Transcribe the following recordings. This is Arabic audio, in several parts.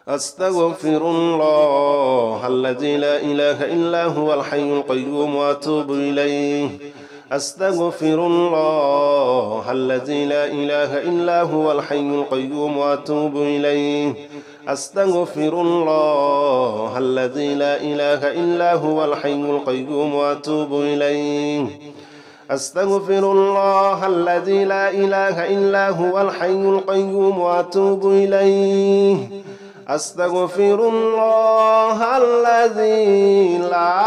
أستغفر الله الذي لا إله إلا هو الحي القيوم وأتوب إليه. أستغفر الله الذي لا إله إلا هو الحي القيوم وأتوب إليه. أستغفر الله الذي لا إله إلا هو الحي القيوم وأتوب إليه. أستغفر الله الذي لا إله إلا هو الحي القيوم وأتوب إليه. أستغفر الله الذي لا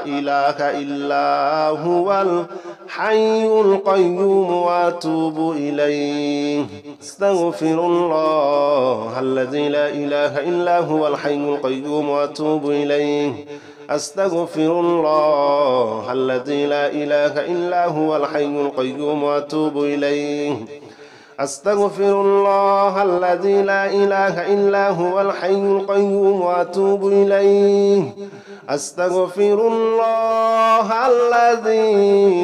إله إلا هو الحي القيوم وأتوب إليه. أستغفر الله الذي لا إله إلا هو الحي القيوم وأتوب إليه. أستغفر الله الذي لا إله إلا هو الحي القيوم وأتوب إليه. أستغفر الله الذي لا إله إلا هو الحي القيوم وأتوب إليه. أستغفر الله الذي لا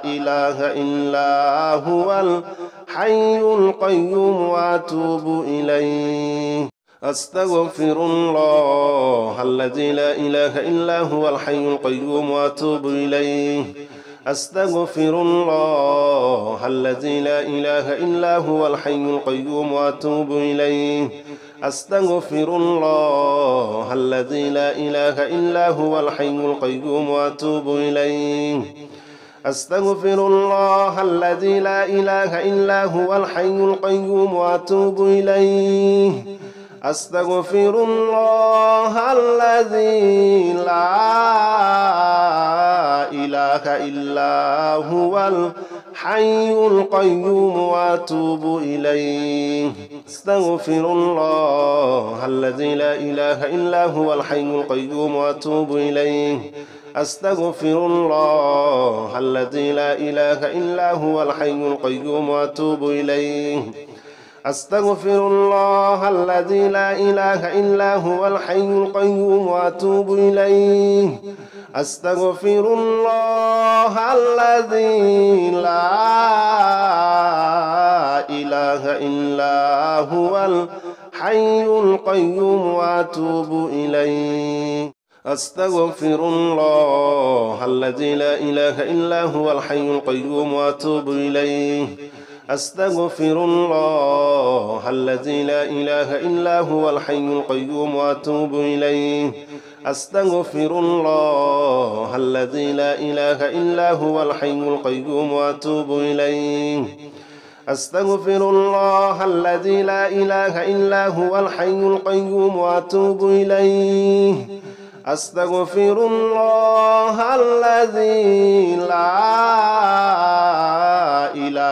إله إلا هو الحي القيوم وأتوب إليه. أستغفر الله الذي لا إله إلا هو الحي القيوم وأتوب إليه. أستغفر الله الذي لا إله إلا هو الحي القيوم وأتوب إليه. أستغفر الله الذي لا إله إلا هو الحي القيوم وأتوب إليه. أستغفر الله الذي لا إله إلا هو الحي القيوم وأتوب إليه. أستغفر الله الذي لا إله إلا هو الحي القيوم وأتوب إليه. أستغفر الله الذي لا إله إلا هو الحي القيوم وأتوب إليه. أستغفر الله الذي لا إله إلا هو الحي القيوم وأتوب إليه. أستغفر الله الذي لا إله إلا هو الحي القيوم وأتوب إليه. أستغفر الله الذي لا إله إلا هو الحي القيوم وأتوب إليه. أستغفر الله الذي لا إله إلا هو الحي القيوم وأتوب إليه. أستغفر الله الذي لا إله إلا هو الحي القيوم وأتوب إليه. أستغفر الله الذي لا إله إلا هو الحي القيوم وأتوب إليه. أستغفر الله الذي لا إله إلا هو الحي القيوم وأتوب إليه. أستغفر الله الذي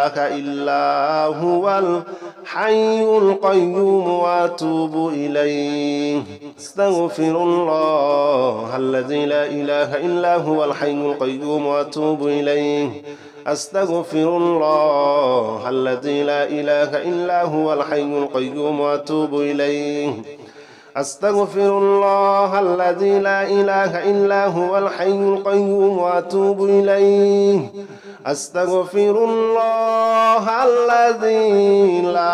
لا إله إلا هو الحي القيوم وأتوب إليه. أستغفر الله الذي لا إله إلا هو الحي القيوم وأتوب إليه. أستغفر الله الذي لا إله إلا هو الحي القيوم وأتوب إليه. أستغفر الله الذي لا إله إلا هو الحي القيوم وأتوب إليه. أستغفر الله الذي لا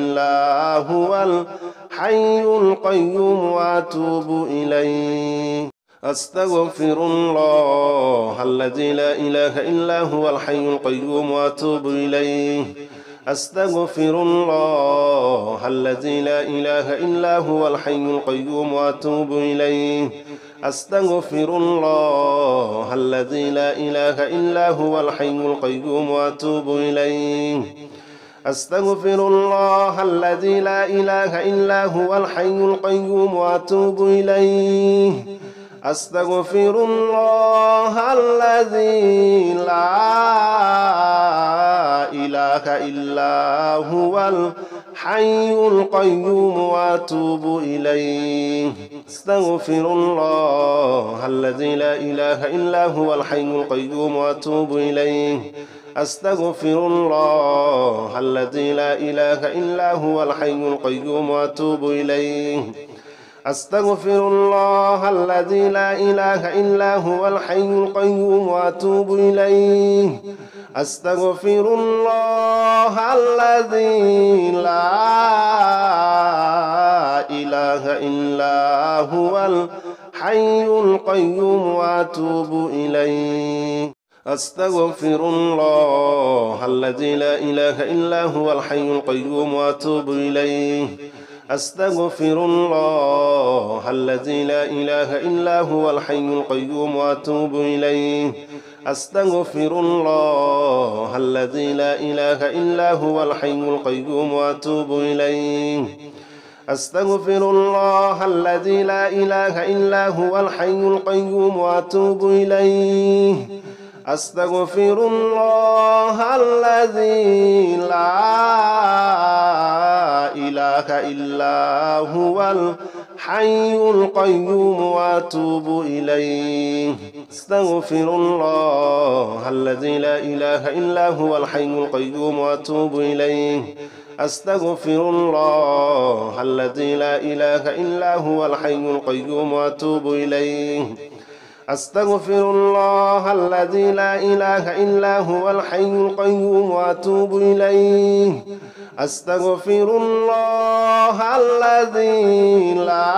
إله إلا هو الحي القيوم وأتوب إليه. أستغفر الله الذي لا إله إلا هو الحي القيوم وأتوب إليه. أستغفر الله الذي لا إله إلا هو الحي القيوم وأتوب إليه. أستغفر الله الذي لا إله إلا هو الحي القيوم وأتوب إليه. أستغفر الله الذي لا إله إلا هو الحي القيوم وأتوب إليه. أستغفر الله الذي لا إله إلا هو الحي القيوم وأتوب إليه. أستغفر الله الذي لا إله إلا هو الحي القيوم وأتوب إليه. أستغفر الله الذي لا إله إلا هو الحي القيوم وأتوب إليه. أستغفر الله الذي لا إله إلا هو الحي القيوم وأتوب إليه أستغفر الله الذي لا إله إلا هو الحي القيوم وأتوب إليه أستغفر الله الذي لا إله إلا هو الحي القيوم وأتوب إليه أستغفر الله الذي لا إله إلا هو الحي القيوم وأتوب إليه أستغفر الله الذي لا إله إلا هو الحي القيوم وأتوب إليه أستغفر الله الذي لا إله إلا هو الحي القيوم وأتوب إليه أستغفر الله الذي لا إله إلا هو الحي القيوم وأتوب إليه أستغفر الله الذي لا إله إلا هو الحي القيوم وأتوب إليه أستغفر الله الذي لا إله إلا هو الحي القيوم وأتوب إليه أستغفر الله الذي لا إله إلا هو الحي القيوم وأتوب إليه أستغفر الله الذي لا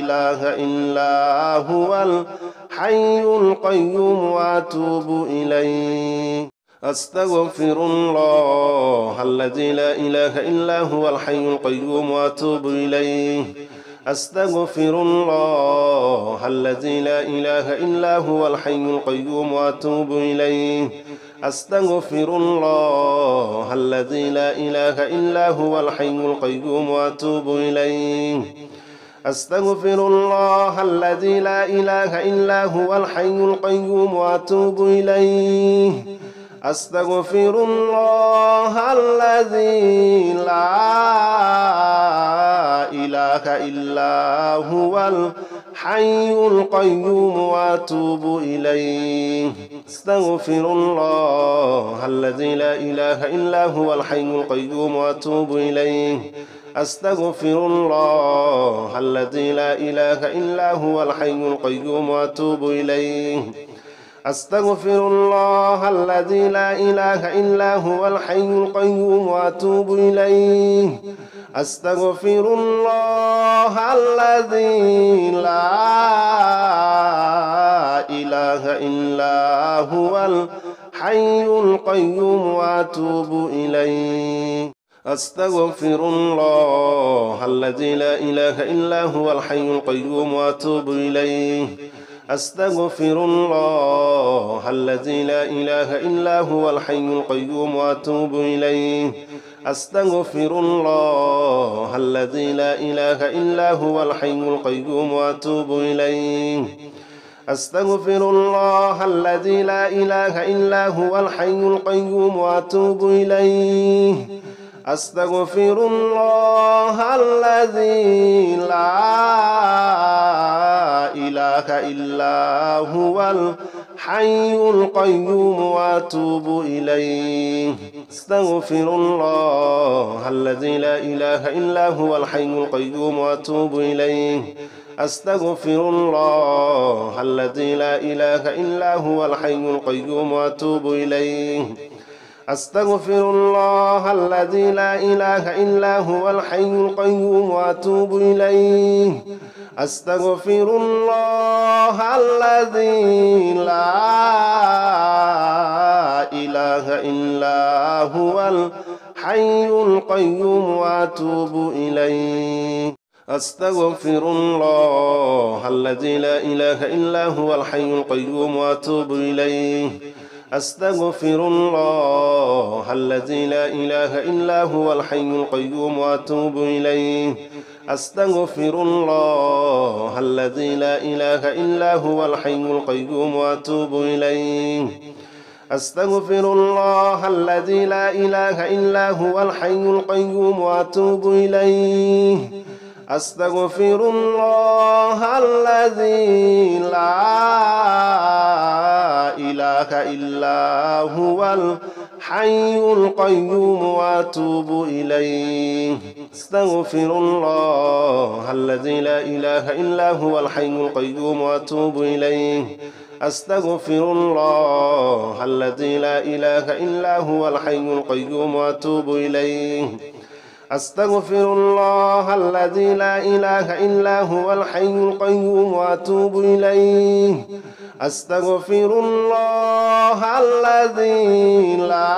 إله إلا هو الحي القيوم وأتوب إليه أستغفر الله الذي لا إله إلا هو الحي القيوم وأتوب إليه أستغفر الله الذي لا إله إلا هو الحي القيوم وأتوب إليه أستغفر الله الذي لا إله إلا هو الحي القيوم وأتوب إليه أستغفر الله الذي لا إله إلا هو الحي القيوم وأتوب إليه أستغفر الله الذي لا إله إلا هو الحي القيوم وأتوب إليه أستغفر الله الذي لا إله إلا هو الحي القيوم وأتوب إليه أستغفر الله الذي لا إله إلا هو الحي القيوم وأتوب إليه أستغفر الله الذي لا إله إلا هو الحي القيوم وأتوب إليه أستغفر الله الذي لا إله إلا هو الحي القيوم وأتوب إليه أستغفر الله الذي لا إله إلا هو الحي القيوم وأتوب إليه أستغفر الله الذي لا إله إلا هو الحي القيوم وأتوب إليه أستغفر الله الذي لا إله إلا هو الحي القيوم وأتوب إليه أستغفر الله الذي لا إله إلا هو الحي القيوم وأتوب إليه أستغفر الله الذي لا إله إلا هو الحي القيوم وأتوب إليه أستغفر الله الذي لا إله إلا هو الحي القيوم وأتوب إليه أستغفر الله الذي لا إله إلا هو الحي القيوم وأتوب إليه أستغفر الله الذي لا إله إلا هو الحي القيوم وأتوب إليه أستغفر الله الذي لا إله إلا هو الحي القيوم وأتوب إليه أستغفر الله الذي لا إله إلا هو الحي القيوم وأتوب إليه أستغفر الله الذي لا إله إلا هو الحي القيوم وأتوب إليه أستغفر الله الذي لا إله إلا هو الحي القيوم وأتوب إليه أستغفر الله الذي لا إله إلا هو الحي القيوم وأتوب إليه أستغفر الله الذي لا إله إلا هو الحي القيوم وأتوب إليه أستغفر الله الذي لا إله إلا هو الحي القيوم وأتوب إليه أستغفر الله الذي لا إله إلا هو الحي القيوم وأتوب إليه أستغفر الله الذي لا إله إلا هو الحي القيوم وأتوب إليه أستغفر الله الذي لا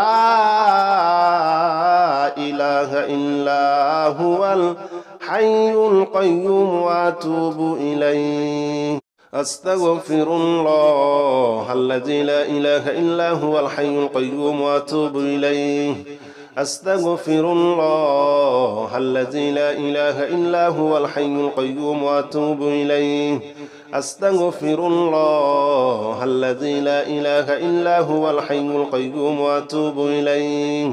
إله إلا هو الحي القيوم وأتوب إليه أستغفر الله الذي لا إله إلا هو الحي القيوم وأتوب إليه أستغفر الله الذي لا إله إلا هو الحي القيوم وأتوب إليه أستغفر الله الذي لا إله إلا هو الحي القيوم وأتوب إليه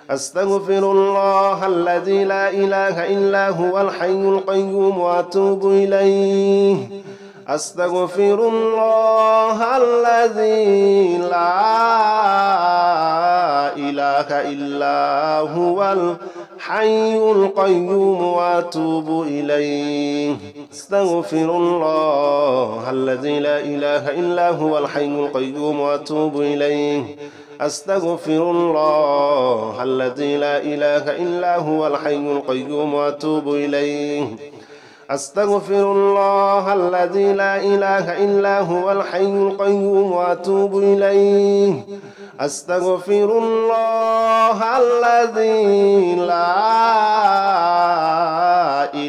أستغفر الله الذي لا إله إلا هو الحي القيوم وأتوب إليه أستغفر الله الذي لا إله إلا هو الحي القيوم وأتوب إليه أستغفر الله الذي لا إله إلا هو الحي القيوم وأتوب إليه أستغفر الله الذي لا إله إلا هو الحي القيوم وأتوب إليه أستغفر الله الذي لا إله إلا هو الحي القيوم وأتوب إليه أستغفر الله الذي لا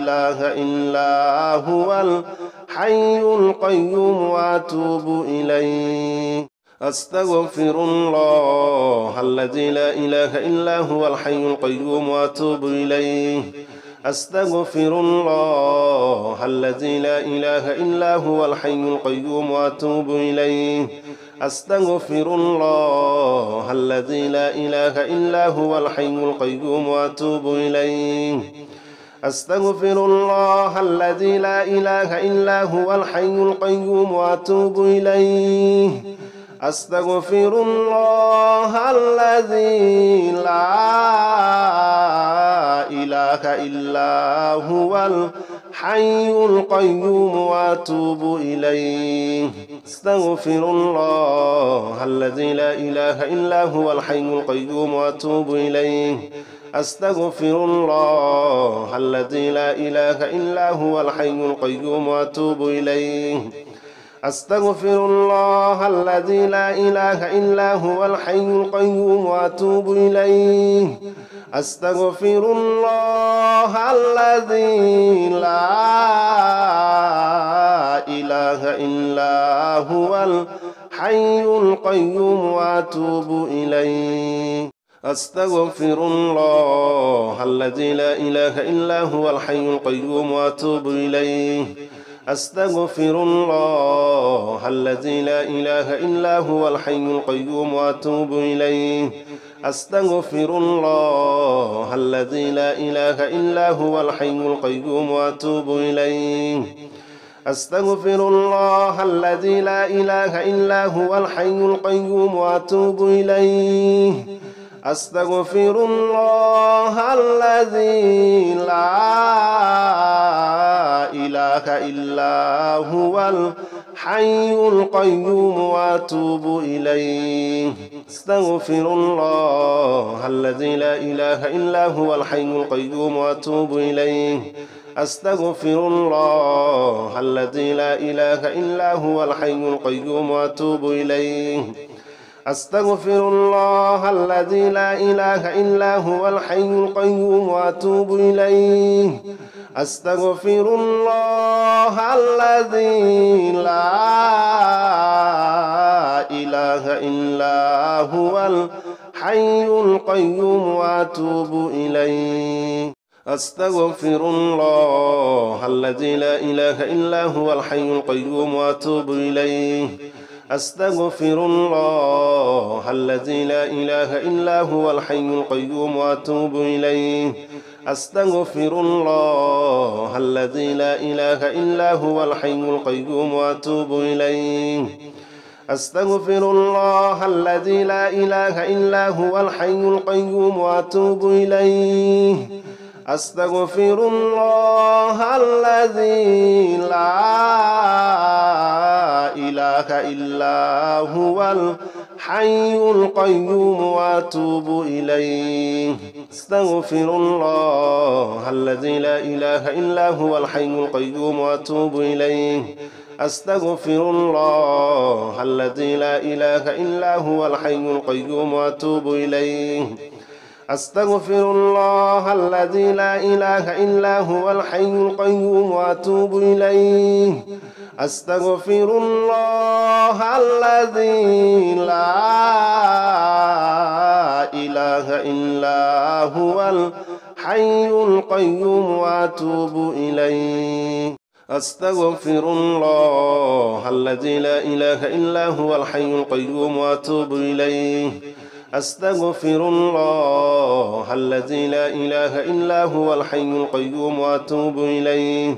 إله إلا هو الحي القيوم وأتوب إليه أستغفر الله الذي لا إله إلا هو الحي القيوم وأتوب إليه أستغفر الله الذي لا إله إلا هو الحي القيوم وأتوب إليه أستغفر الله الذي لا إله إلا هو الحي القيوم وأتوب إليه أستغفر الله الذي لا إله إلا هو الحي القيوم وأتوب إليه أستغفر الله الذي لا إله إلا هو الحي القيوم وأتوب إليه أستغفر الله الذي لا إله إلا هو الحي القيوم وأتوب إليه أستغفر الله الذي لا إله إلا هو الحي القيوم وأتوب إليه أستغفر الله الذي لا إله إلا هو الحي القيوم وأتوب إليه أستغفر الله الذي لا إله إلا هو الحي القيوم وأتوب إليه أستغفر الله الذي لا إله إلا هو الحي القيوم وأتوب إليه أستغفر الله الذي لا إله إلا هو الحي القيوم وأتوب إليه أستغفر الله الذي لا إله إلا هو الحي القيوم وأتوب إليه أستغفر الله الذي لا إله إلا هو الحي القيوم وأتوب إليه أستغفر الله الذي لا إله إلا هو الحي القيوم وأتوب إليه أستغفر الله الذي لا إله إلا هو الحي القيوم وأتوب إليه أستغفر الله الذي لا إله إلا هو الحي القيوم وأتوب إليه أستغفر الله الذي لا إله إلا هو الحي القيوم وأتوب إليه أستغفر الله الذي لا إله إلا هو الحي القيوم وأتوب إليه أستغفر الله الذي لا إله إلا هو الحي القيوم وأتوب إليه أستغفر الله الذي لا إله إلا هو الحي القيوم وأتوب إليه أستغفر الله الذي لا إله إلا هو الحي القيوم وأتوب إليه أستغفر الله الذي لا إله إلا هو الحي القيوم وأتوب إليه أستغفر الله الذي لا إله إلا هو الحي القيوم وأتوب إليه أستغفر الله الذي لا إله إلا هو الحي القيوم وأتوب إليه أستغفر الله الذي لا إله إلا هو الحي القيوم وأتوب إليه أستغفر الله الذي لا إله إلا هو الحي القيوم وأتوب إليه أستغفر الله الذي لا إله إلا هو الحي القيوم وأتوب إليه أستغفر الله الذي لا إله إلا هو الحي القيوم وأتوب إليه أستغفر الله الذي لا إله إلا هو الحي القيوم وأتوب إليه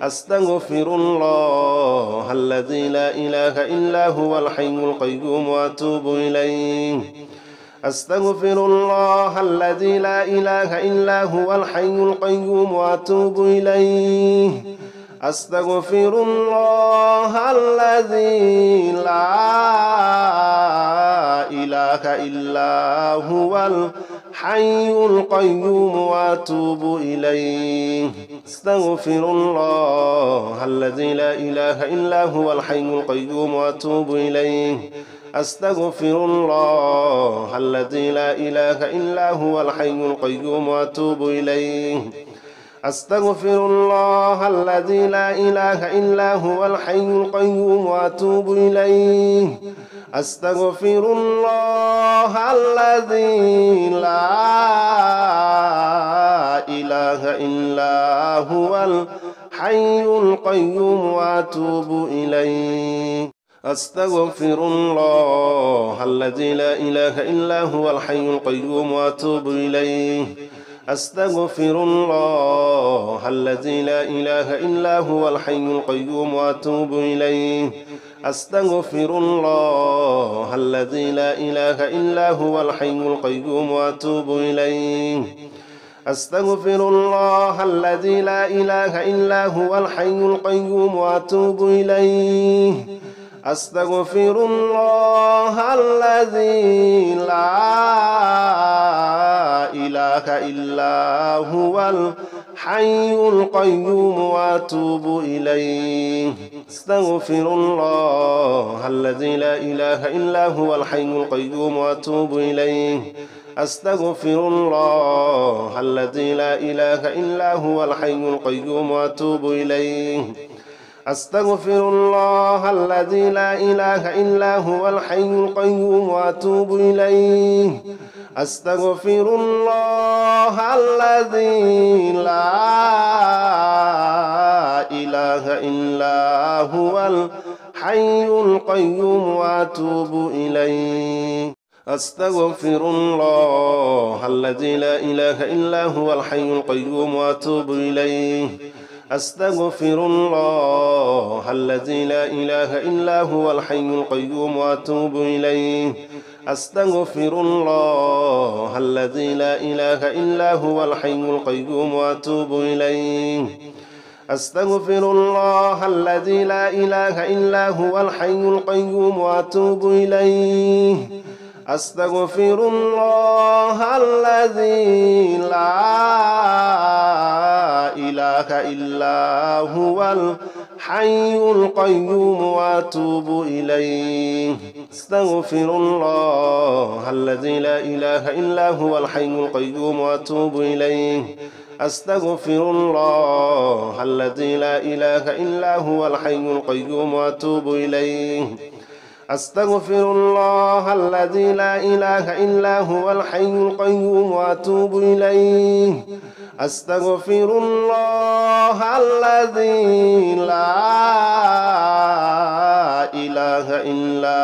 أستغفر الله الذي لا إله إلا هو الحي القيوم وأتوب إليه أستغفر الله الذي لا إله إلا هو الحي القيوم وأتوب إليه أستغفر الله الذي لا إله إلا هو الحي القيوم وأتوب إليه أستغفر الله الذي لا إله إلا هو الحي القيوم وأتوب إليه أستغفر الله الذي لا إله إلا هو الحي القيوم وأتوب إليه أستغفر الله الذي لا إله إلا هو الحي القيوم وأتوب إليه أستغفر الله الذي لا إله إلا هو الحي القيوم وأتوب إليه أستغفر الله الذي لا إله إلا هو الحي القيوم وأتوب إليه أستغفر الله الذي لا إله إلا هو الحي القيوم وأتوب إليه أستغفر الله الذي لا إله إلا هو الحي القيوم وأتوب إليه أستغفر الله الذي لا إله إلا هو الحي القيوم وأتوب إليه أستغفر الله الذي لا إله إلا هو الحي القيوم وأتوب إليه أستغفر الله الذي لا إله إلا هو الحي القيوم وأتوب إليه أستغفر الله الذي لا إله إلا هو الحي القيوم وأتوب إليه أستغفر الله الذي لا إله إلا هو الحي القيوم وأتوب إليه أستغفر الله الذي لا إله إلا هو الحي القيوم وأتوب إليه أستغفر الله الذي لا إله إلا هو الحي القيوم وأتوب إليه أستغفر الله الذي لا إله إلا هو الحي القيوم وأتوب إليه أستغفر الله الذي لا إله إلا هو الحي القيوم وأتوب إليه أستغفر الله الذي لا إله إلا هو الحي القيوم وأتوب إليه أستغفر الله الذي لا إله إلا هو الحي القيوم وأتوب إليه أستغفر الله الذي لا إله إلا هو الحي القيوم وأتوب إليه أستغفر الله الذي لا إله إلا هو الحي القيوم وأتوب إليه أستغفر الله الذي لا إله إلا هو الحي القيوم وأتوب إليه أستغفر الله الذي لا إله إلا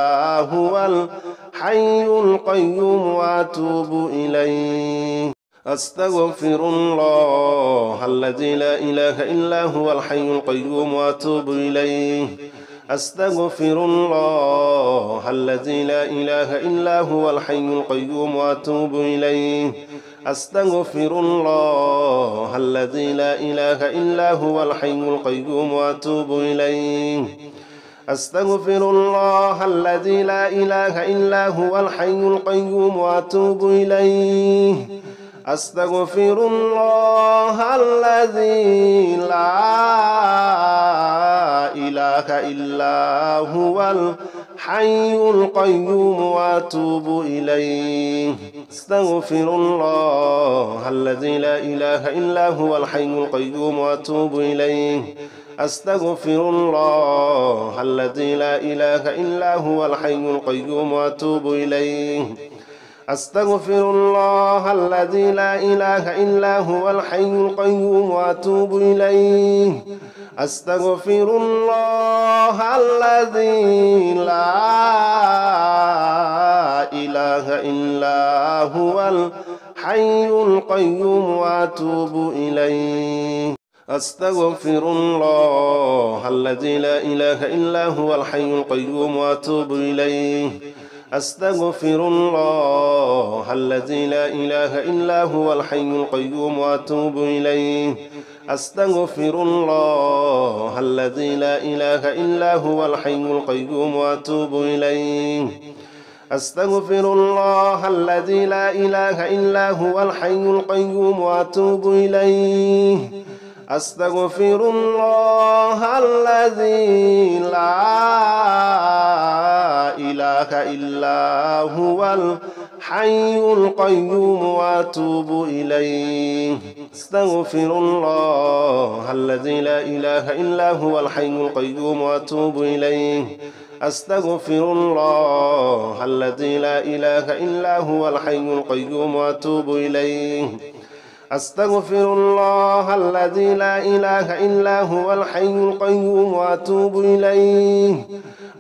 هو الحي القيوم وأتوب إليه أستغفر الله الذي لا إله إلا هو الحي القيوم وأتوب إليه أستغفر الله الذي لا إله إلا هو الحي القيوم وأتوب إليه أستغفر الله الذي لا إله إلا هو الحي القيوم وأتوب إليه أستغفر الله الذي لا إله إلا هو الحي القيوم وأتوب إليه أستغفر الله الذي لا إله إلا هو الحي القيوم وأتوب إليه أستغفر الله الذي لا إله إلا هو الحي القيوم وأتوب إليه أستغفر الله الذي لا إله إلا هو الحي القيوم وأتوب إليه أستغفر الله الذي لا إله إلا هو الحي القيوم وأتوب إليه أستغفر الله الذي لا إله إلا هو الحي القيوم وأتوب إليه أستغفر الله الذي لا إله إلا هو الحي القيوم وأتوب إليه أستغفر الله الذي لا إله إلا هو الحي القيوم وأتوب إليه أستغفر الله الذي لا إله إلا هو الحي القيوم وأتوب إليه أستغفر الله الذي لا إله إلا هو الحي القيوم وأتوب إليه أستغفر الله الذي لا إله إلا هو الحي القيوم وأتوب إليه أستغفر الله الذي لا إله إلا هو الحي القيوم وأتوب إليه أستغفر الله الذي لا إله إلا هو الحي القيوم وأتوب إليه أستغفر الله الذي لا إله إلا هو الحي القيوم وأتوب إليه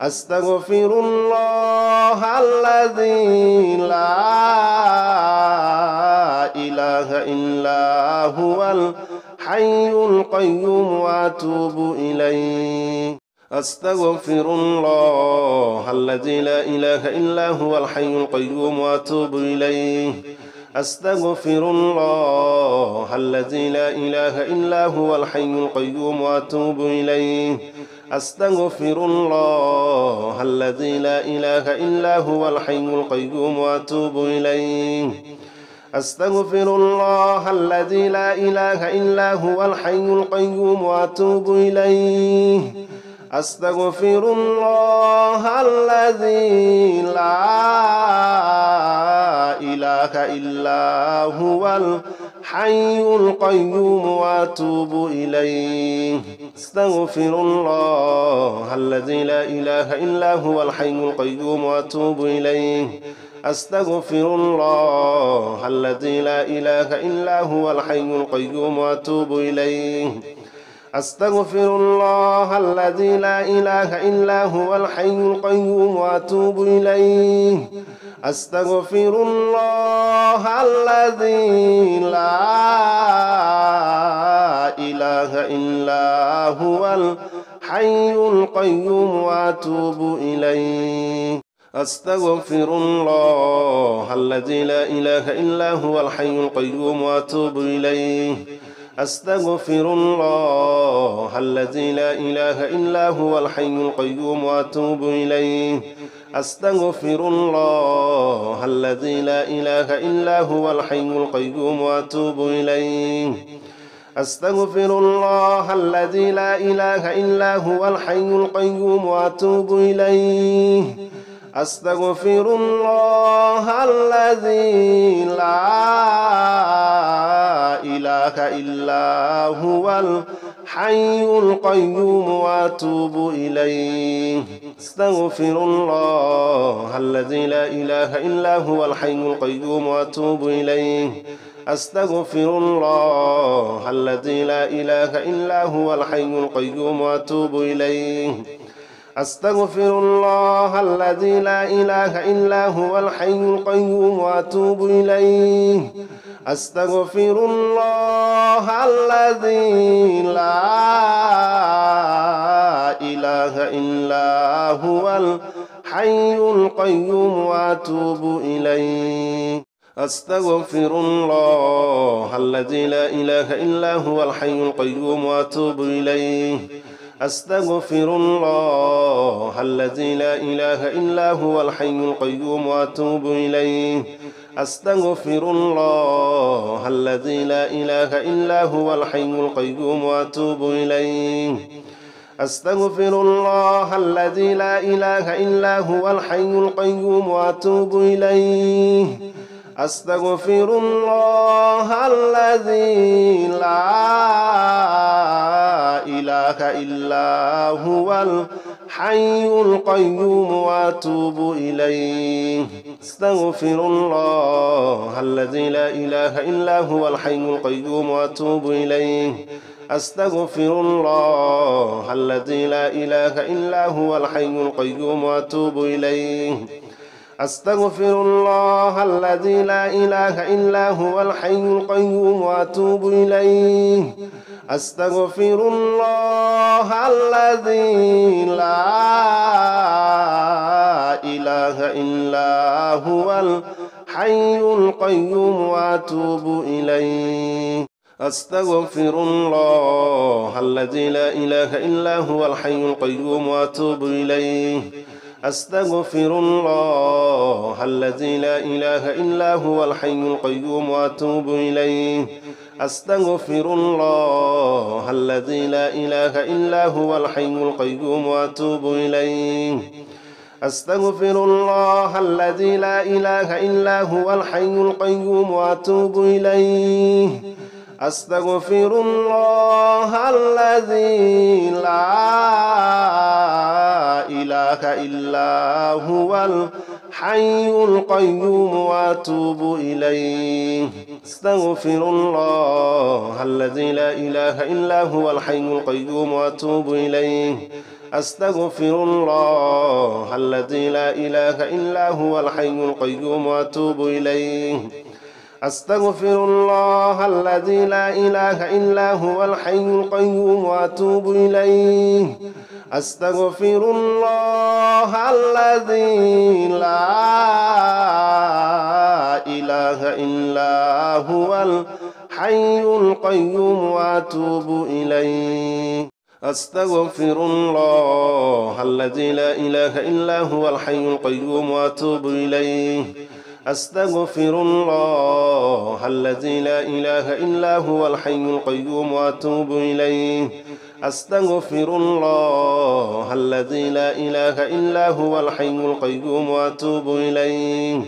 أستغفر الله الذي لا إله إلا هو الحي القيوم وأتوب إليه أستغفر الله الذي لا إله إلا هو الحي القيوم وأتوب إليه أستغفر الله الذي لا إله إلا هو الحي القيوم وأتوب إليه أستغفر الله الذي لا إله إلا هو الحي القيوم وأتوب إليه أستغفر الله الذي لا إله إلا هو الحي القيوم وأتوب إليه أستغفر الله الذي لا إله إلا هو الحي القيوم وأتوب إليه أستغفر الله الذي لا إله إلا هو الحي القيوم وأتوب إليه أستغفر الله الذي لا إله إلا هو الحي القيوم وأتوب إليه أستغفر الله الذي لا إله إلا هو الحي القيوم وأتوب إليه أستغفر الله الذي لا إله إلا هو الحي القيوم وأتوب إليه أستغفر الله الذي لا إله إلا هو الحي القيوم وأتوب إليه أستغفر الله الذي لا إله إلا هو الحي القيوم وأتوب إليه أستغفر الله الذي لا إله إلا هو الحي القيوم وأتوب إليه أستغفر الله الذي لا إله إلا هو الحي القيوم وأتوب إليه أستغفر الله الذي لا إله إلا هو الحي القيوم وأتوب إليه أستغفر الله الذي لا إله إلا هو الحي القيوم وأتوب إليه أستغفر الله الذي لا إله إلا هو الحي القيوم وأتوب إليه أستغفر الله الذي لا إله إلا هو الحي القيوم وأتوب إليه أستغفر الله الذي لا إله إلا هو الحي القيوم وأتوب إليه أستغفر الله الذي لا إله إلا هو الحي القيوم وأتوب إليه أستغفر الله الذي لا إله إلا هو الحي القيوم وأتوب إليه أستغفر الله الذي لا إله إلا هو الحي القيوم وأتوب إليه أستغفر الله الذي لا إله إلا هو الحي القيوم وأتوب إليه أستغفر الله الذي لا إله إلا هو الحي القيوم وأتوب إليه أستغفر الله الذي لا إله إلا هو الحي القيوم وأتوب إليه أستغفر الله الذي لا إله إلا هو الحي القيوم وأتوب إليه أستغفر الله الذي لا إله إلا هو الحي القيوم وأتوب إليه أستغفر الله الذي لا إله إلا هو الحي القيوم وأتوب إليه أستغفر الله الذي لا إله إلا هو الحي القيوم وأتوب إليه أستغفر الله الذي لا إله إلا هو الحي القيوم وأتوب إليه أستغفر الله الذي لا إله إلا هو الحي القيوم وأتوب إليه أستغفر الله الذي لا إله إلا هو الحي القيوم وأتوب إليه أستغفر الله الذي لا إله إلا هو الحي القيوم وأتوب إليه أستغفر الله الذي لا إله إلا هو الحي القيوم وأتوب إليه أستغفر الله الذي لا إله إلا هو الحي القيوم وأتوب إليه أستغفر الله الذي لا إله إلا هو الحي القيوم وأتوب إليه أستغفر الله الذي لا إله إلا هو الحي القيوم وأتوب إليه أستغفر الله الذي لا إله إلا هو الحي القيوم وأتوب إليه أستغفر الله الذي لا إله إلا هو الحي القيوم وأتوب إليه أستغفر الله الذي لا إله إلا هو الحي القيوم وأتوب إليه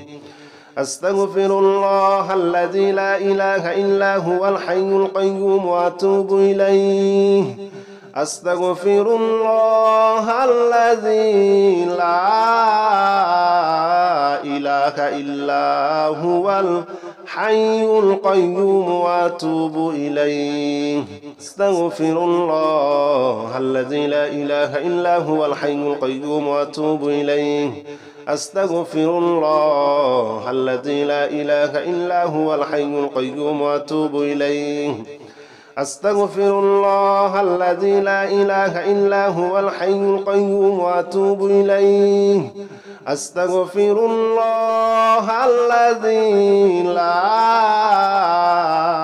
أستغفر الله الذي لا إله إلا هو الحي القيوم وأتوب إليه أستغفر الله الذي لا إله إلا هو الحي القيوم وأتوب إليه أستغفر الله الذي لا إله إلا هو الحي القيوم وأتوب إليه أستغفر الله الذي لا إله إلا هو الحي القيوم وأتوب إليه أستغفر الله الذي لا إله إلا هو الحي القيوم وأتوب إليه أستغفر الله الذي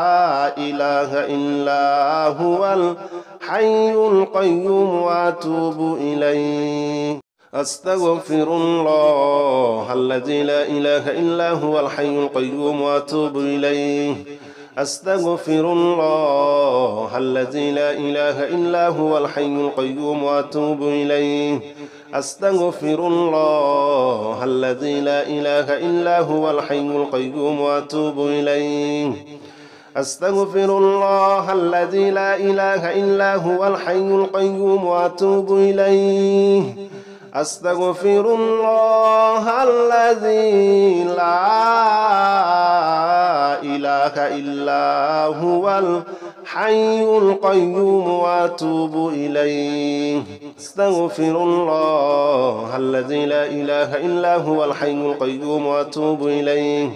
لا إله إلا هو الحي القيوم وأتوب إليه أستغفر الله الذي لا إله إلا هو الحي القيوم وأتوب إليه أستغفر الله الذي لا إله إلا هو الحي القيوم وأتوب إليه أستغفر الله الذي لا إله إلا هو الحي القيوم وأتوب إليه أستغفر الله الذي لا إله إلا هو الحي القيوم وأتوب إليه أستغفر الله الذي لا إله إلا هو الحي القيوم وأتوب إليه أستغفر الله الذي لا إله إلا هو الحي القيوم وأتوب إليه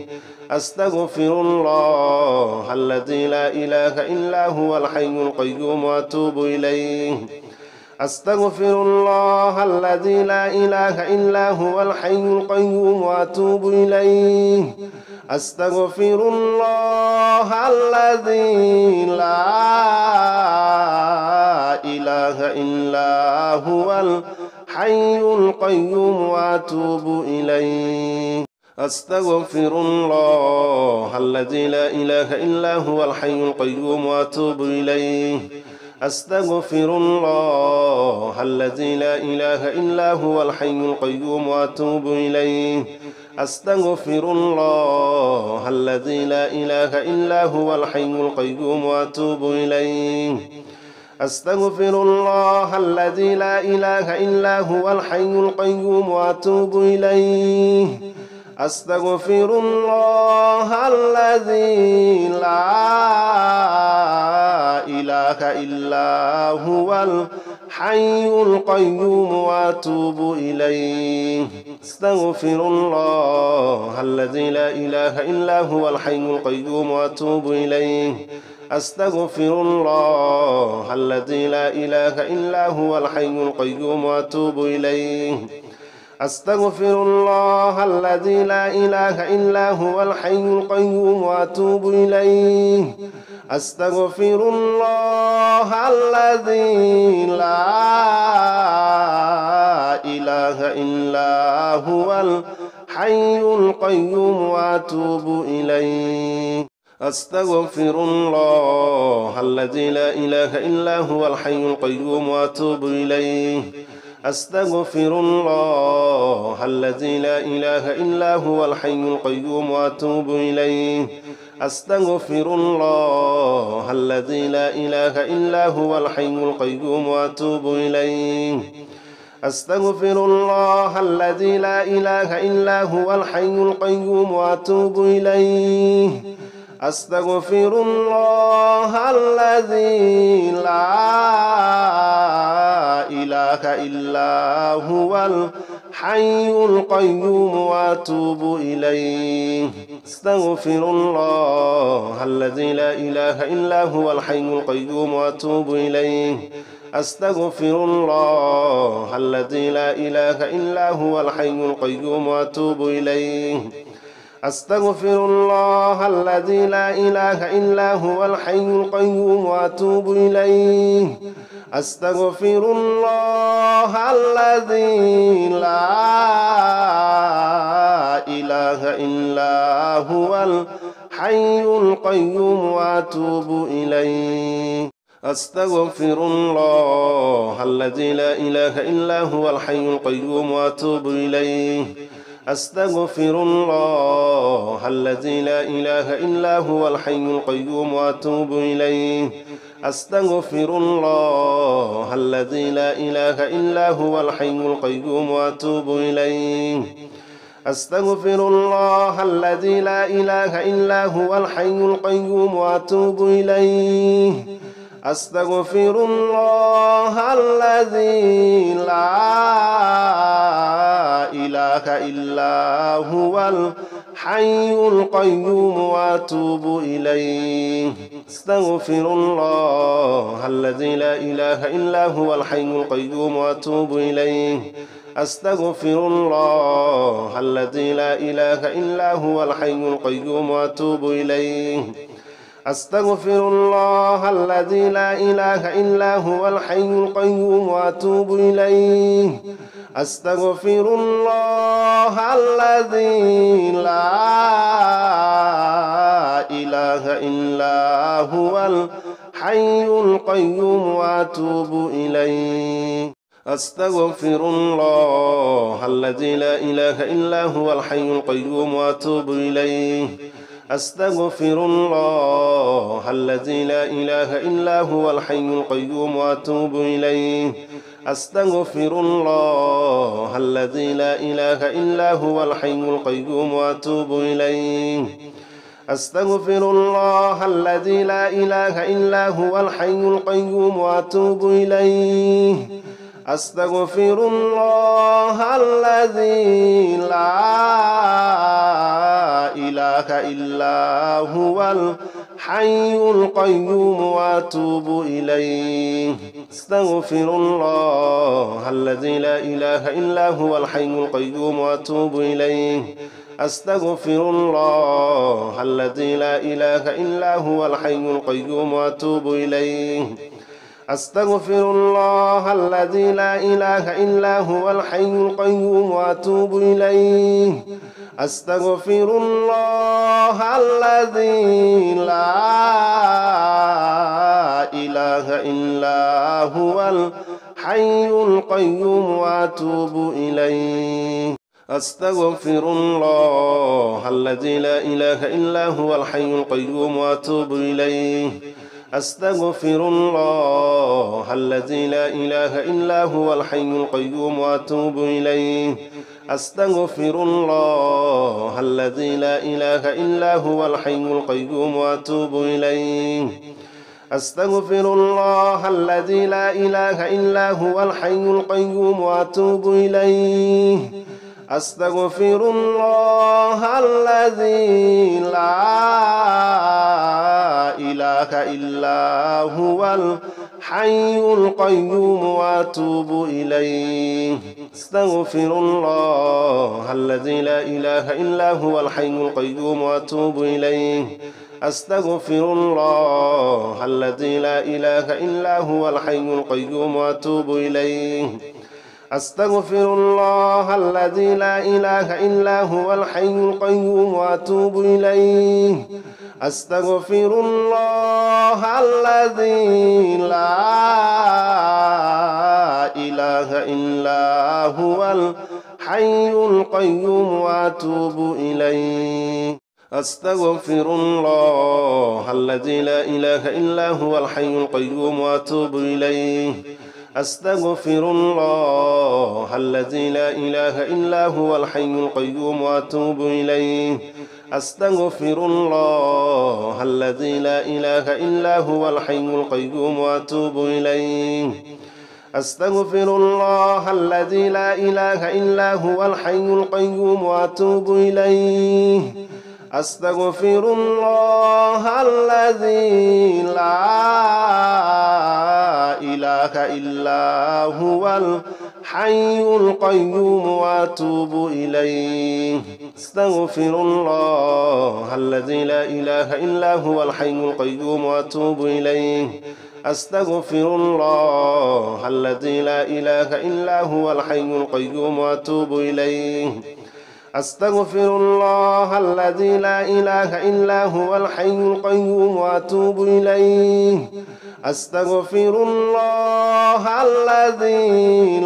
أستغفر الله الذي لا إله إلا هو الحي القيوم وأتوب إليه أستغفر الله الذي لا إله إلا هو الحي القيوم وأتوب إليه أستغفر الله الذي لا إله إلا هو الحي القيوم وأتوب إليه أستغفر الله الذي لا إله إلا هو الحي القيوم وأتوب إليه أستغفر الله الذي لا إله إلا هو الحي القيوم وأتوب إليه أستغفر الله الذي لا إله إلا هو الحي القيوم وأتوب إليه أستغفر الله الذي لا إله إلا هو الحي القيوم وأتوب إليه أستغفر الله الذي لا إله إلا هو الحي القيوم وأتوب إليه أستغفر الله الذي لا إله إلا هو الحي القيوم وأتوب إليه أستغفر الله الذي لا إله إلا هو الحي القيوم وأتوب إليه أستغفر الله الذي لا إله إلا هو الحي القيوم وأتوب إليه أستغفر الله الذي لا إله إلا هو الحي القيوم وأتوب إليه أستغفر الله الذي لا إله إلا هو الحي القيوم وأتوب إليه أستغفر الله الذي لا إله إلا هو الحي القيوم وأتوب إليه أستغفر الله الذي لا إله إلا هو الحي القيوم وأتوب إليه أستغفر الله الذي لا إله إلا هو الحي القيوم وأتوب إليه أستغفر الله الذي لا إله إلا هو الحي القيوم وأتوب إليه أستغفر الله الذي لا إله إلا هو الحي القيوم وأتوب إليه أستغفر الله الذي لا إله إلا هو الحي القيوم وأتوب إليه أستغفر الله الذي لا إله إلا هو الحي القيوم وأتوب إليه أستغفر الله الذي لا إله إلا هو الحي القيوم وأتوب إليه أستغفر الله الذي لا إله إلا هو الحي القيوم وأتوب إليه أستغفر الله الذي لا إله إلا هو الحي القيوم وأتوب إليه أستغفر الله الذي لا إله إلا هو الحي القيوم وأتوب إليه أستغفر الله الذي لا إله إلا هو الحي القيوم وأتوب إليه أستغفر الله الذي لا إله إلا هو الحي القيوم وأتوب إليه أستغفر الله الذي لا إله إلا هو الحي القيوم وأتوب إليه أستغفر الله الذي لا إله إلا هو الحي القيوم وأتوب إليه أستغفر الله الذي لا إله إلا هو الحي القيوم وأتوب إليه أستغفر الله الذي لا إله إلا هو الحي القيوم وأتوب إليه أستغفر الله الذي لا إله إلا هو الحي القيوم وأتوب إليه أستغفر الله الذي لا إله إلا هو الحي القيوم وأتوب إليه أستغفر الله الذي لا إله إلا هو الحي القيوم وأتوب إليه أستغفر الله الذي لا إله إلا هو الحي القيوم وأتوب إليه أستغفر الله الذي لا إله إلا هو الحي القيوم وأتوب إليه أستغفر الله الذي لا إله إلا هو الحي القيوم وأتوب إليه أستغفر الله الذي لا إله إلا هو الحي القيوم وأتوب إليه أستغفر الله الذي لا إله إلا هو الحي القيوم وأتوب إليه أستغفر الله الذي لا إله إلا هو الحي القيوم وأتوب إليه أستغفر الله الذي لا إله إلا هو الحي القيوم وأتوب إليه أستغفر الله الذي لا إله إلا هو الحي القيوم وأتوب إليه أستغفر الله الذي لا إله إلا هو الحي القيوم وأتوب إليه أستغفر الله الذي لا إله إلا هو الحي القيوم وأتوب إليه أستغفر الله الذي لا إله إلا هو الحي القيوم وأتوب إليه أستغفر الله الذي لا إله إلا هو الحي القيوم وأتوب إليه أستغفر الله الذي لا إله إلا هو الحي القيوم وأتوب إليه أستغفر الله الذي لا إله إلا هو الحي القيوم وأتوب إليه أستغفر الله الذي لا إله إلا هو الحي القيوم وأتوب إليه أستغفر الله الذي لا إله إلا هو الحي القيوم وأتوب إليه أستغفر الله الذي لا إله إلا هو الحي القيوم وأتوب إليه أستغفر الله الذي لا إله إلا هو الحي القيوم وأتوب إليه أستغفر الله الذي لا إله إلا هو الحي القيوم وأتوب إليه أستغفر الله الذي لا إله إلا هو الحي القيوم وأتوب إليه أستغفر الله الذي لا إله إلا هو الحي القيوم وأتوب إليه أستغفر الله الذي لا إله إلا هو الحي القيوم وأتوب إليه أستغفر الله الذي لا إله إلا هو الحي القيوم وأتوب إليه أستغفر الله الذي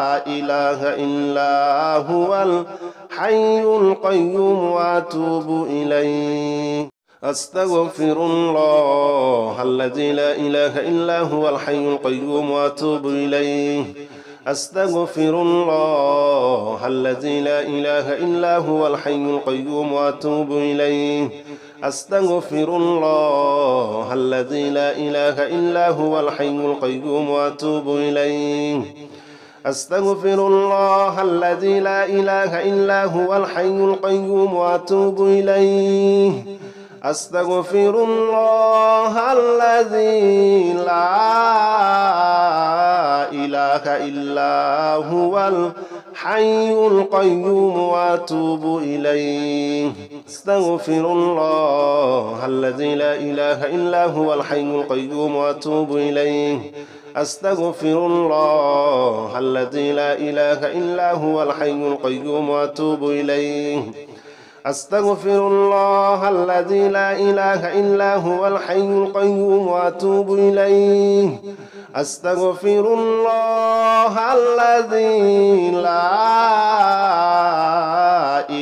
لا إله إلا هو الحي القيوم وأتوب إليه أستغفر الله الذي لا إله إلا هو الحي القيوم وأتوب إليه أستغفر الله الذي لا إله إلا هو الحي القيوم وأتوب إليه أستغفر الله الذي لا إله إلا هو الحي القيوم وأتوب إليه أستغفر الله الذي لا إله إلا هو الحي القيوم وأتوب إليه أستغفر الله الذي لا إله إلا هو الحي القيوم وأتوب إليه أستغفر الله الذي لا إله إلا هو الحي القيوم وأتوب إليه أستغفر الله الذي لا إله إلا هو الحي القيوم وأتوب إليه أستغفر الله الذي لا إله إلا هو الحي القيوم وأتوب إليه أستغفر الله الذي لا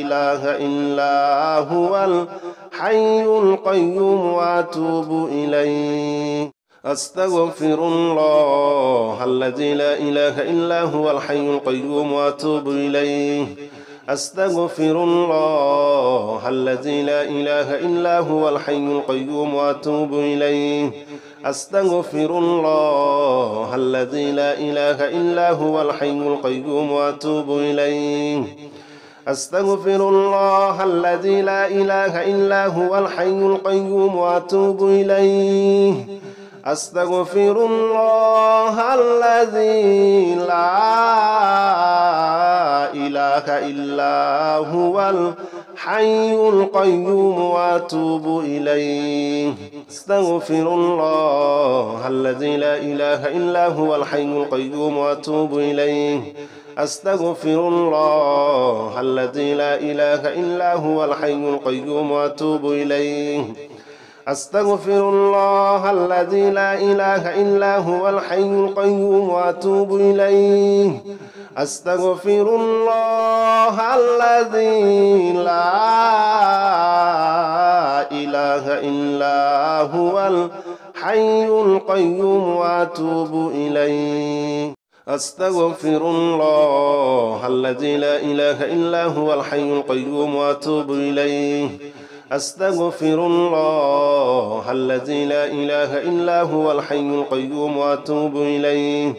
إله إلا هو الحي القيوم وأتوب إليه أستغفر الله الذي لا إله إلا هو الحي القيوم وأتوب إليه أستغفر الله الذي لا إله إلا هو الحي القيوم وأتوب إليه أستغفر الله الذي لا إله إلا هو الحي القيوم وأتوب إليه أستغفر الله الذي لا إله إلا هو الحي القيوم وأتوب إليه أستغفر الله الذي لا إله إلا هو الحي القيوم وأتوب إليه أستغفر الله الذي لا إله إلا هو الحي القيوم وأتوب إليه أستغفر الله الذي لا إله إلا هو الحي القيوم وأتوب إليه أستغفر الله الذي لا إله إلا هو الحي القيوم وأتوب إليه أستغفر الله الذي لا إله إلا هو الحي القيوم وأتوب إليه أستغفر الله الذي لا إله إلا هو الحي القيوم وأتوب إليه أستغفر الله الذي لا إله إلا هو الحي القيوم وأتوب إليه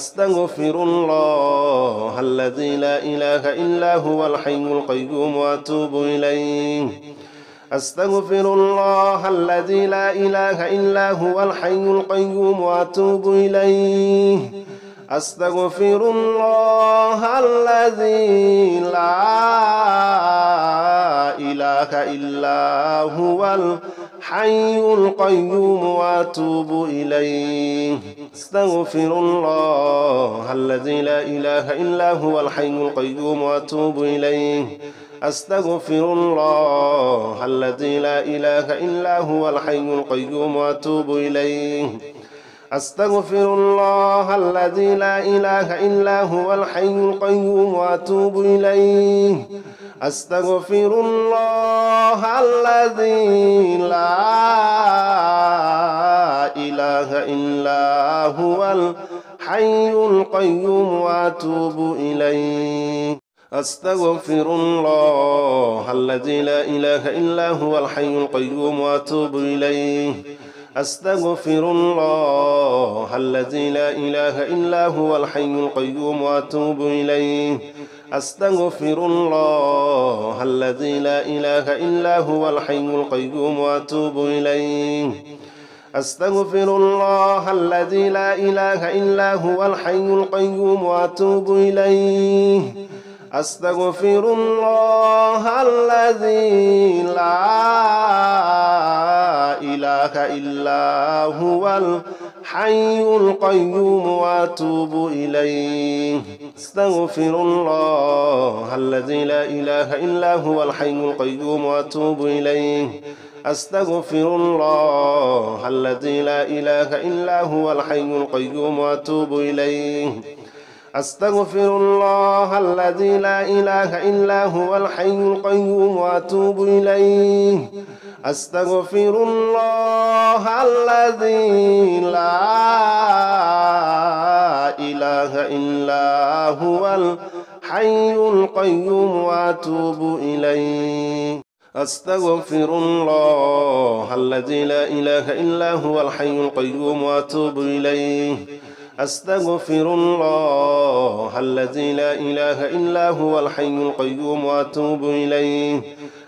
أستغفر الله الذي لا إله إلا هو الحي القيوم وأتوب إليه أستغفر الله الذي لا إله إلا هو الحي القيوم وأتوب إليه أستغفر الله الذي لا إله إلا هو الحي القيوم وأتوب إليه أستغفر الله الذي لا إله إلا هو الحي القيوم وأتوب إليه أستغفر الله الذي لا إله إلا هو الحي القيوم وأتوب إليه أستغفر الله الذي لا إله إلا هو الحي القيوم وأتوب إليه أستغفر الله الذي لا إله إلا هو الحي القيوم وأتوب إليه أستغفر الله الذي لا إله إلا هو الحي القيوم وأتوب إليه أستغفر الله الذي لا إله إلا هو الحي القيوم وأتوب إليه أستغفر الله الذي لا إله إلا هو الحي القيوم وأتوب إليه أستغفر الله الذي لا إله إلا هو الحي القيوم وأتوب إليه أستغفر الله الذي لا إله إلا هو الحي القيوم وأتوب إليه أستغفر الله الذي لا إله إلا هو الحي القيوم وأتوب إليه أستغفر الله الذي لا إله إلا هو الحي القيوم وأتوب إليه أستغفر الله الذي لا إله إلا هو الحي القيوم وأتوب إليه أستغفر الله الذي لا إله إلا هو الحي القيوم وأتوب إليه أستغفر الله الذي لا إله إلا هو الحي القيوم وأتوب إليه أستغفر الله الذي لا إله إلا هو الحي القيوم وأتوب إليه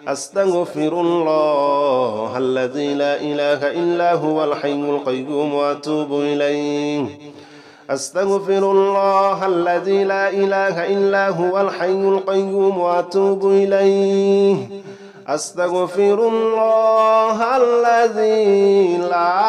أستغفر الله الذي لا إله إلا هو الحي القيوم وأتوب إليه أستغفر الله الذي لا إله إلا هو الحي القيوم وأتوب إليه أستغفر الله الذي لا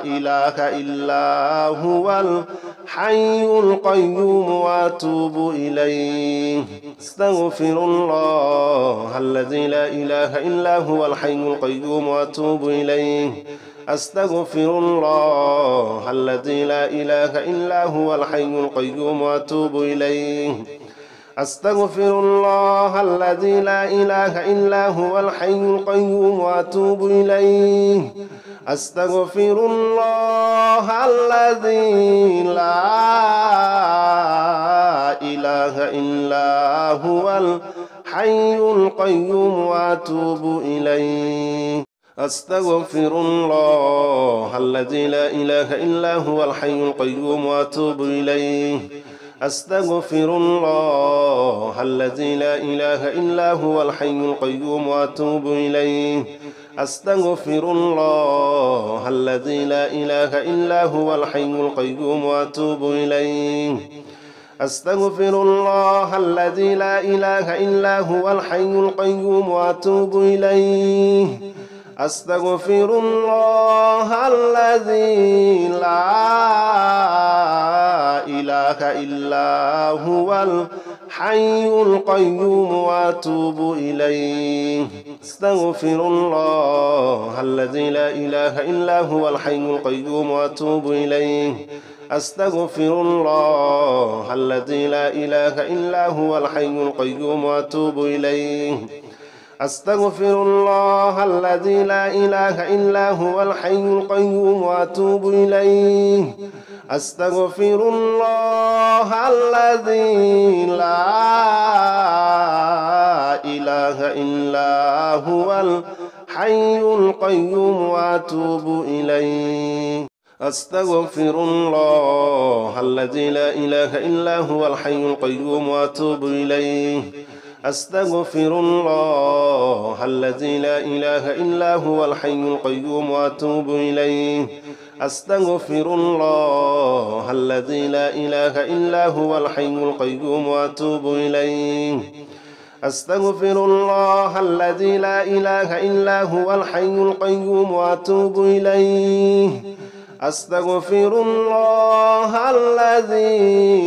إله إلا هو الحي القيوم وأتوب إليه أستغفر الله الذي لا إله إلا هو الحي القيوم وأتوب إليه أستغفر الله الذي لا إله إلا هو الحي القيوم وأتوب إليه أستغفر الله الذي لا إله إلا هو الحي القيوم وأتوب إليه أستغفر الله الذي لا إله إلا هو الحي القيوم وأتوب إليه أستغفر الله الذي لا إله إلا هو الحي القيوم وأتوب إليه أستغفر الله الذي لا إله إلا هو الحي القيوم وأتوب إليه أستغفر الله الذي لا إله إلا هو الحي القيوم وأتوب إليه أستغفر الله الذي لا إله إلا هو الحي القيوم وأتوب إليه أستغفر الله الذي لا إله إلا هو الحي القيوم وأتوب إليه أستغفر الله الذي لا إله إلا هو الحي القيوم وأتوب إليه أستغفر الله الذي لا إله إلا هو الحي القيوم وأتوب إليه أستغفر الله الذي لا إله إلا هو الحي القيوم وأتوب إليه أستغفر الله الذي لا إله إلا هو الحي القيوم وأتوب إليه أستغفر الله الذي لا إله إلا هو الحي القيوم وأتوب إليه أستغفر الله الذي لا إله إلا هو الحي القيوم وأتوب إليه أستغفر الله الذي لا إله إلا هو الحي القيوم وأتوب إليه أستغفر الله الذي لا إله إلا هو الحي القيوم وأتوب إليه أستغفر الله الذي لا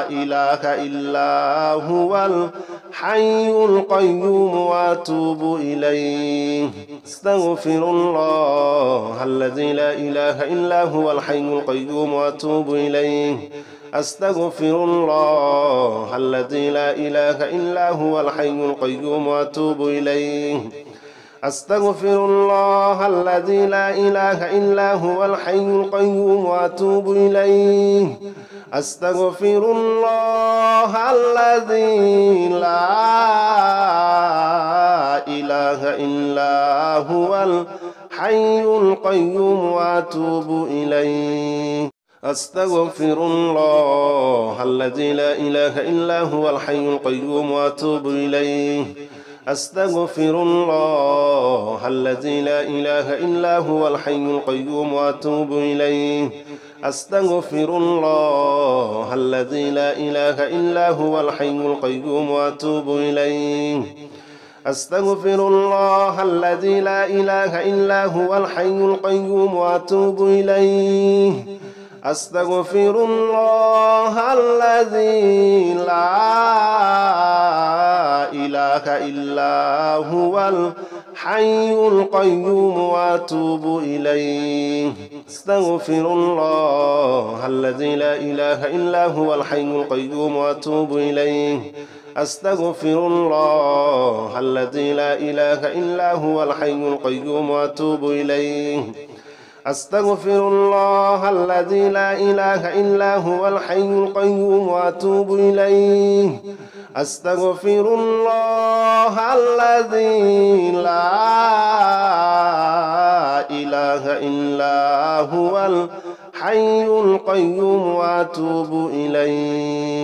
إله إلا هو الحي القيوم وأتوب إليه أستغفر الله الذي لا إله إلا هو الحي القيوم وأتوب إليه أستغفر الله الذي لا إله إلا هو الحي القيوم وأتوب إليه أستغفر الله الذي لا إله إلا هو الحي القيوم وأتوب إليه أستغفر الله الذي لا إله إلا هو الحي القيوم وأتوب إليه أستغفر الله الذي لا إله إلا هو الحي القيوم وأتوب إليه أستغفر الله الذي لا إله إلا هو الحي القيوم وأتوب إليه أستغفر الله الذي لا إله إلا هو الحي القيوم وأتوب إليه أستغفر الله الذي لا إله إلا هو الحي القيوم وأتوب إليه أستغفر الله الذي لا إله إلا هو الحي القيوم وأتوب إليه أستغفر الله الذي لا إله إلا هو الحي القيوم وأتوب إليه أستغفر الله الذي لا إله إلا هو الحي القيوم وأتوب إليه أستغفر الله الذي لا إله إلا هو الحي القيوم وأتوب إليه أستغفر الله الذي لا إله إلا هو الحي القيوم وأتوب إليه